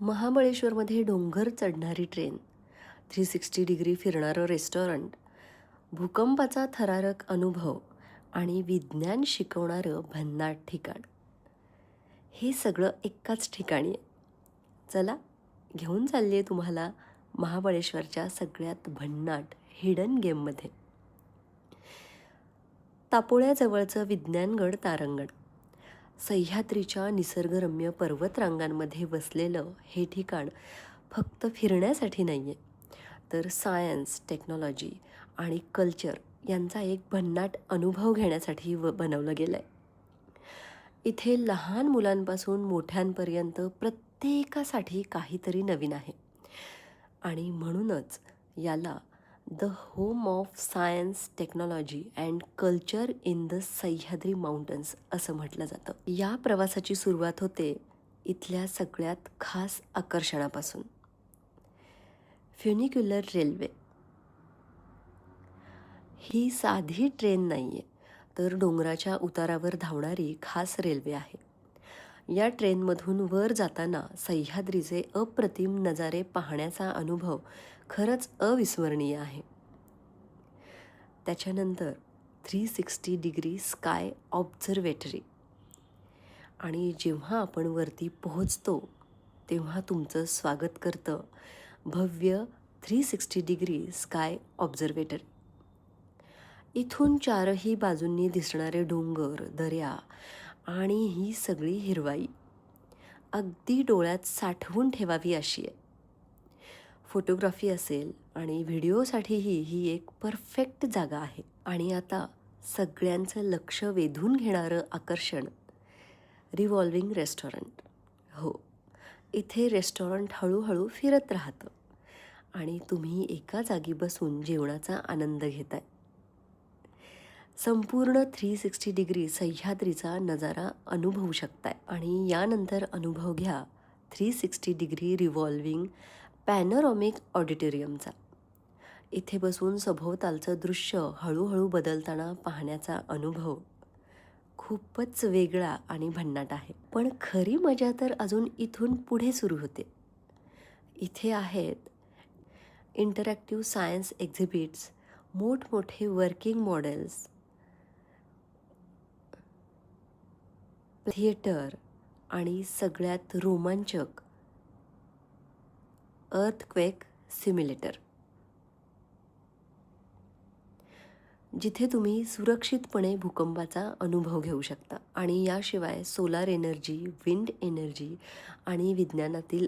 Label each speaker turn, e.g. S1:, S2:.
S1: महाबळेश्वरमध्ये डोंगर चढणारी ट्रेन, 360 डिग्री फिरणारं रेस्टॉरंट, भूकंपाचा थरारक अनुभव आणि विज्ञान शिकवणारं भन्नाट ठिकाण. हे सगळं एकाच ठिकाणी आहे. चला, घेऊन चालली आहे तुम्हाला महाबळेश्वरच्या सगळ्यात भन्नाट हिडन गेममध्ये. तापोळ्याजवळचं विज्ञानगड तारंगण. सह्याद्रीच्या निसर्गरम्य पर्वतरांगांमध्ये वसलेलं हे ठिकाण फक्त फिरण्यासाठी नाही आहे, तर सायन्स, टेक्नॉलॉजी आणि कल्चर यांचा एक भन्नाट अनुभव घेण्यासाठी बनवलं गेलं आहे. इथे लहान मुलांपासून मोठ्यांपर्यंत प्रत्येकासाठी काहीतरी नवीन आहे आणि म्हणूनच याला the home of science, technology and culture in the Sahyadri mountains असं म्हटलं जातं. या प्रवासाची सुरुवात होते इथल्या सगळ्यात खास आकर्षणापासून, फ्युनिक्युलर रेल्वे. ही साधी ट्रेन नाही आहे, तर डोंगराच्या उतारावर धावणारी खास रेल्वे आहे. या ट्रेनमधून वर जाताना सह्याद्रीचे अप्रतिम नजारे पाहण्याचा अनुभव खरंच अविस्मरणीय आहे. त्याच्यानंतर 360 डिग्री स्काय ऑब्झर्वेटरी. आणि जेव्हा आपण वरती पोहोचतो तेव्हा तुमचं स्वागत करतं भव्य 360 डिग्री स्काय ऑब्झर्वेटरी. इथून चारही बाजूंनी दिसणारे डोंगर, दऱ्या आणि ही सगळी हिरवाई अगदी डोळ्यात साठवून ठेवावी अशी आहे. फोटोग्राफी असेल आणि व्हिडिओसाठीही ही एक परफेक्ट जागा आहे. आणि आता सगळ्यांचं लक्ष वेधून घेणारं आकर्षण, रिव्हॉल्विंग रेस्टॉरंट. हो, इथे रेस्टॉरंट हळूहळू फिरत राहतं आणि तुम्ही एका जागी बसून जेवणाचा आनंद घेताय. संपूर्ण 360 डिग्री सह्याद्रीचा नजारा अनुभवू शकताय. आणि यानंतर अनुभव घ्या 360 डिग्री रिव्हॉल्विंग पॅनोरॉमिक ऑडिटोरियमचा. इथे बसून सभोवतालचं दृश्य हळूहळू बदलताना पाहण्याचा अनुभव खूपच वेगळा आणि भन्नाट आहे. पण खरी मजा तर अजून इथून पुढे सुरू होते. इथे आहेत इंटरॅक्टिव्ह सायन्स एक्झिबिट्स, मोठमोठे वर्किंग मॉडेल्स, थिएटर आणि सगळ्यात रोमांचक अर्थक्वेक सिम्युलेटर, जिथे तुम्ही सुरक्षितपणे भूकंपाचा अनुभव घेऊ शकता. आणि याशिवाय सोलार एनर्जी, विंड एनर्जी आणि विज्ञानातील